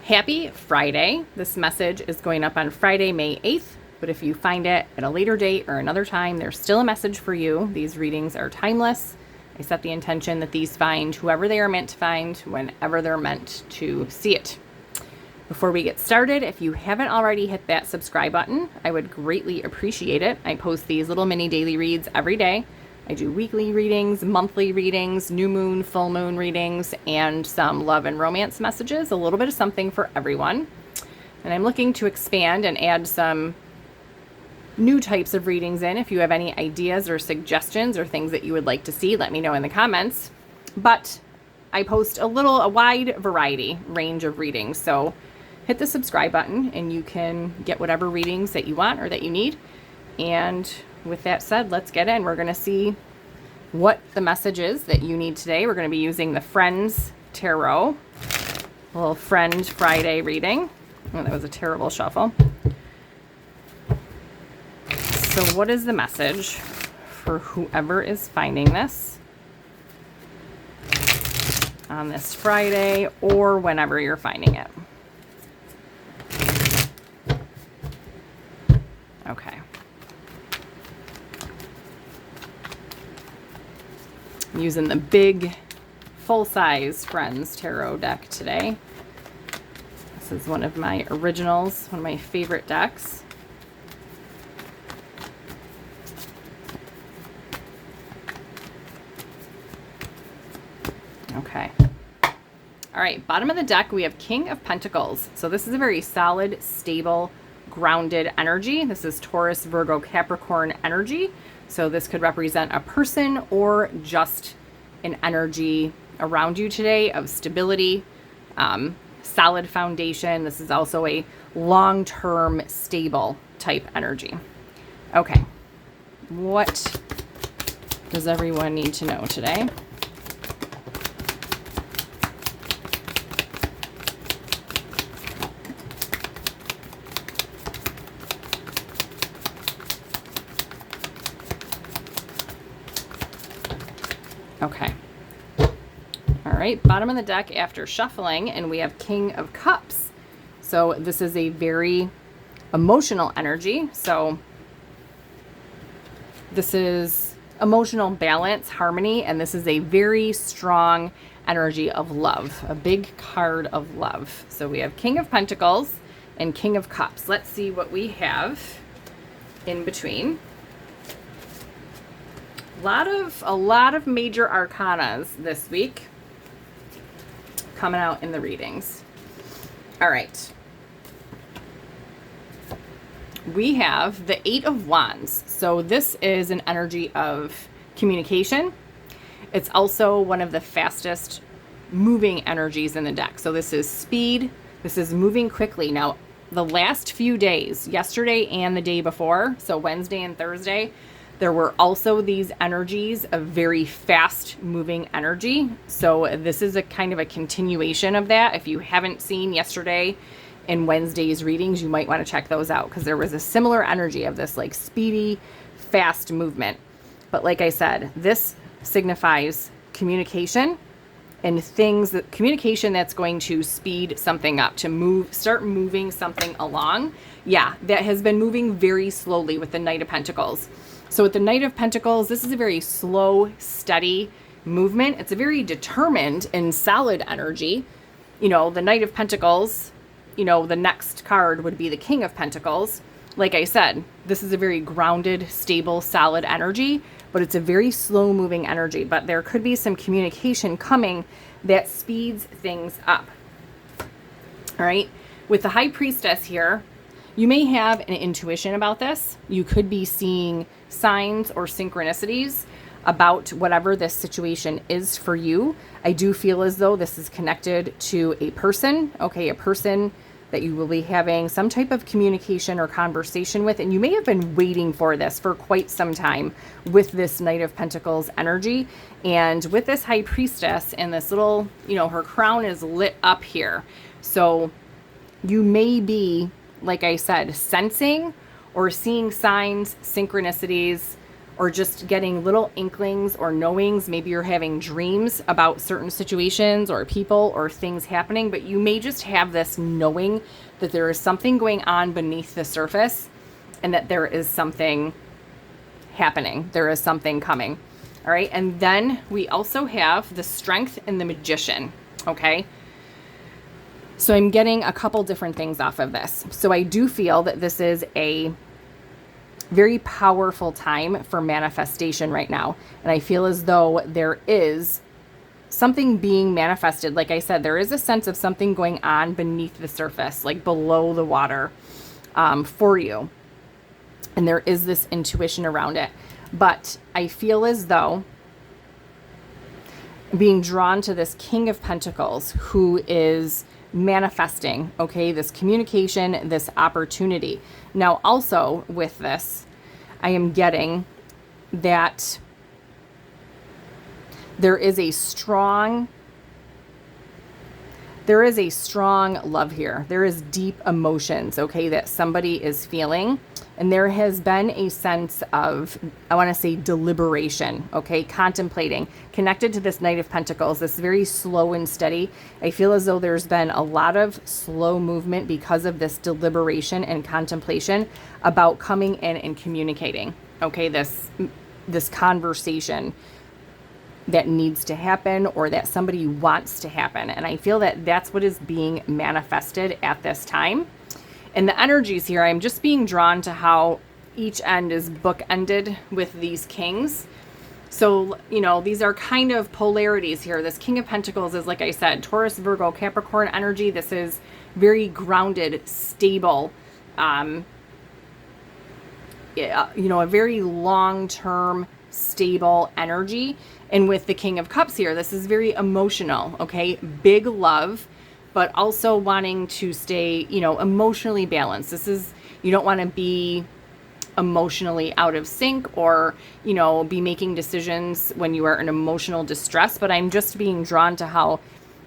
Happy Friday. This message is going up on Friday, May 8th, but if you find it at a later date or another time, there's still a message for you. These readings are timeless. I set the intention that these find whoever they are meant to find whenever they're meant to see it. Before we get started, if you haven't already hit that subscribe button, I would greatly appreciate it. I post these little mini daily reads every day. I do weekly readings, monthly readings, new moon, full moon readings, and some love and romance messages, a little bit of something for everyone. And I'm looking to expand and add some new types of readings in. If you have any ideas or suggestions or things that you would like to see, let me know in the comments. But I post a wide variety range of readings. So hit the subscribe button and you can get whatever readings that you want or that you need. And with that said, let's get in. We're going to see what the message is that you need today. We're going to be using the Friends Tarot, a little Friend Friday reading. Oh, that was a terrible shuffle. So what is the message for whoever is finding this on this Friday or whenever you're finding it? Okay. I'm using the big full-size Friends Tarot deck today. This is one of my originals, one of my favorite decks. Okay. All right, bottom of the deck, we have King of Pentacles. So this is a very solid, stable, grounded energy. This is Taurus, Virgo, Capricorn energy. So this could represent a person or just an energy around you today of stability, solid foundation. This is also a long-term, stable type energy. Okay, what does everyone need to know today? Okay. All right, bottom of the deck after shuffling, and we have King of Cups. So this is a very emotional energy. So this is emotional balance, harmony, and this is a very strong energy of love, a big card of love. So we have King of Pentacles and King of Cups. Let's see what we have in between. A lot of major arcanas this week coming out in the readings. All right. We have the Eight of Wands. So this is an energy of communication. It's also one of the fastest moving energies in the deck. So this is speed. This is moving quickly. Now, the last few days, yesterday and the day before, so Wednesday and Thursday, there were also these energies of very fast moving energy. So this is a kind of a continuation of that. If you haven't seen yesterday and Wednesday's readings, you might want to check those out because there was a similar energy of this like speedy, fast movement. But like I said, this signifies communication and communication that's going to speed something up, to start moving something along. Yeah, that has been moving very slowly with the Knight of Pentacles. So with the Knight of Pentacles, this is a very slow, steady movement. It's a very determined and solid energy. You know, the Knight of Pentacles, you know, the next card would be the King of Pentacles. Like I said, this is a very grounded, stable, solid energy, but it's a very slow moving energy. But there could be some communication coming that speeds things up. All right. With the High Priestess here, you may have an intuition about this. You could be seeing signs or synchronicities about whatever this situation is for you. I do feel as though this is connected to a person, okay, a person that you will be having some type of communication or conversation with, and you may have been waiting for this for quite some time with this Knight of Pentacles energy. And with this High Priestess and this little, you know, her crown is lit up here. So you may be, like I said, sensing or seeing signs, synchronicities, or just getting little inklings or knowings. Maybe you're having dreams about certain situations or people or things happening, but you may just have this knowing that there is something going on beneath the surface and that there is something happening. There is something coming. All right. And then we also have the Strength and the Magician. Okay. So I'm getting a couple different things off of this. So I do feel that this is a very powerful time for manifestation right now. And I feel as though there is something being manifested. Like I said, there is a sense of something going on beneath the surface, like below the water, for you. And there is this intuition around it. But I feel as though being drawn to this King of Pentacles who is manifesting, okay, this communication, this opportunity. Now, also with this, I am getting that there is a strong love here. There is deep emotions, okay, that somebody is feeling. And there has been a sense of, I want to say, deliberation, okay, contemplating, connected to this Knight of Pentacles, this very slow and steady. I feel as though there's been a lot of slow movement because of this deliberation and contemplation about coming in and communicating, okay, this conversation that needs to happen or that somebody wants to happen. And I feel that that's what is being manifested at this time. And the energies here, I'm just being drawn to how each end is bookended with these kings. So, you know, these are kind of polarities here. This King of Pentacles is, like I said, Taurus, Virgo, Capricorn energy. This is very grounded, stable, you know, a very long-term, stable energy. And with the King of Cups here, this is very emotional, okay? Big love, but also wanting to stay, you know, emotionally balanced. This is, you don't want to be emotionally out of sync or, you know, be making decisions when you are in emotional distress. But I'm just being drawn to how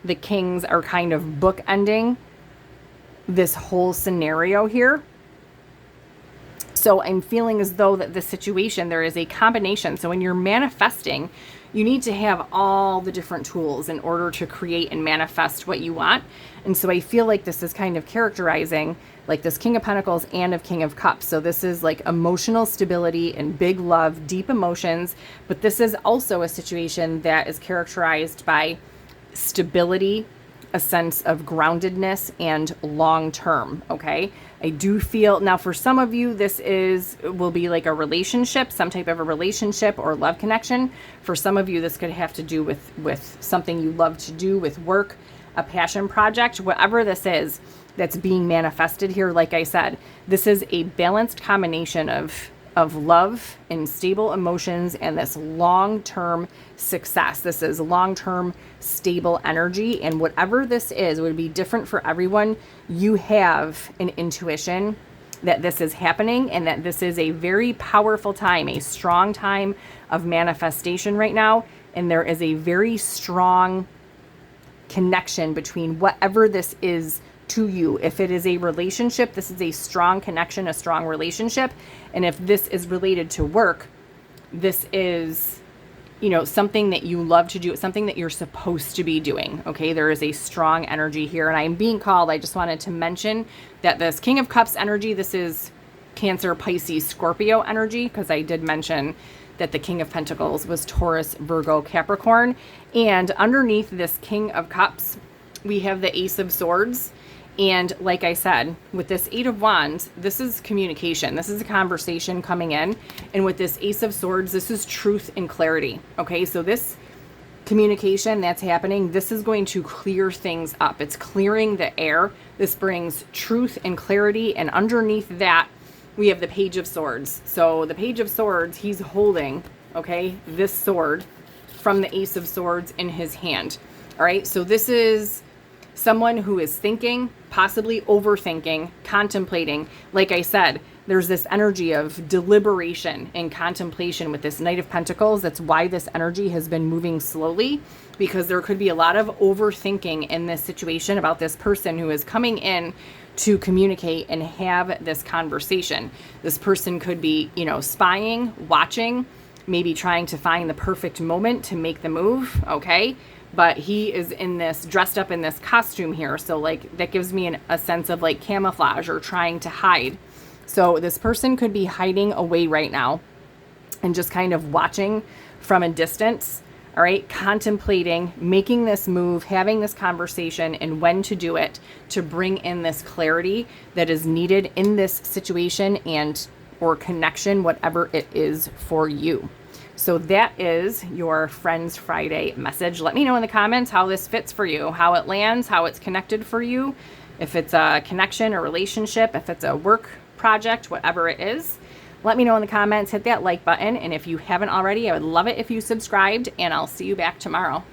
the kings are kind of bookending this whole scenario here. So I'm feeling as though that this situation, there is a combination. So when you're manifesting, you need to have all the different tools in order to create and manifest what you want. And so I feel like this is kind of characterizing like this King of Pentacles and of King of Cups. So this is like emotional stability and big love, deep emotions. But this is also a situation that is characterized by stability, a sense of groundedness, and long term. Okay. I do feel now for some of you, this will be like a relationship, some type of a relationship or love connection. For some of you, this could have to do with something you love to do, with work, a passion project, whatever this is that's being manifested here. Like I said, this is a balanced combination of love and stable emotions and this long-term success. This is long-term stable energy. And whatever this is, it would be different for everyone. You have an intuition that this is happening and that this is a very powerful time, a strong time of manifestation right now. And there is a very strong connection between whatever this is to you. If it is a relationship, this is a strong connection, a strong relationship. And if this is related to work, this is, you know, something that you love to do. It's something that you're supposed to be doing. Okay. There is a strong energy here. And I'm being called, I just wanted to mention that this King of Cups energy, this is Cancer, Pisces, Scorpio energy, because I did mention that the King of Pentacles was Taurus, Virgo, Capricorn. And underneath this King of Cups, we have the Ace of Swords. And like I said, with this Eight of Wands, this is communication. This is a conversation coming in. And with this Ace of Swords, this is truth and clarity. Okay, so this communication that's happening, this is going to clear things up. It's clearing the air. This brings truth and clarity. And underneath that, we have the Page of Swords. So the Page of Swords, he's holding, okay, this sword from the Ace of Swords in his hand. All right, so this is someone who is thinking, possibly overthinking, contemplating. Like I said, there's this energy of deliberation and contemplation with this Knight of Pentacles. That's why this energy has been moving slowly, because there could be a lot of overthinking in this situation about this person who is coming in to communicate and have this conversation. This person could be, spying, watching, maybe trying to find the perfect moment to make the move, okay? But he is dressed up in this costume here. So like that gives me a sense of like camouflage or trying to hide. So this person could be hiding away right now and just kind of watching from a distance, all right, contemplating, making this move, having this conversation, and when to do it to bring in this clarity that is needed in this situation and or connection, whatever it is for you. So that is your Friends Friday message. Let me know in the comments how this fits for you, how it lands, how it's connected for you, if it's a connection or relationship, if it's a work project, whatever it is. Let me know in the comments, hit that like button, and if you haven't already, I would love it if you subscribed, and I'll see you back tomorrow.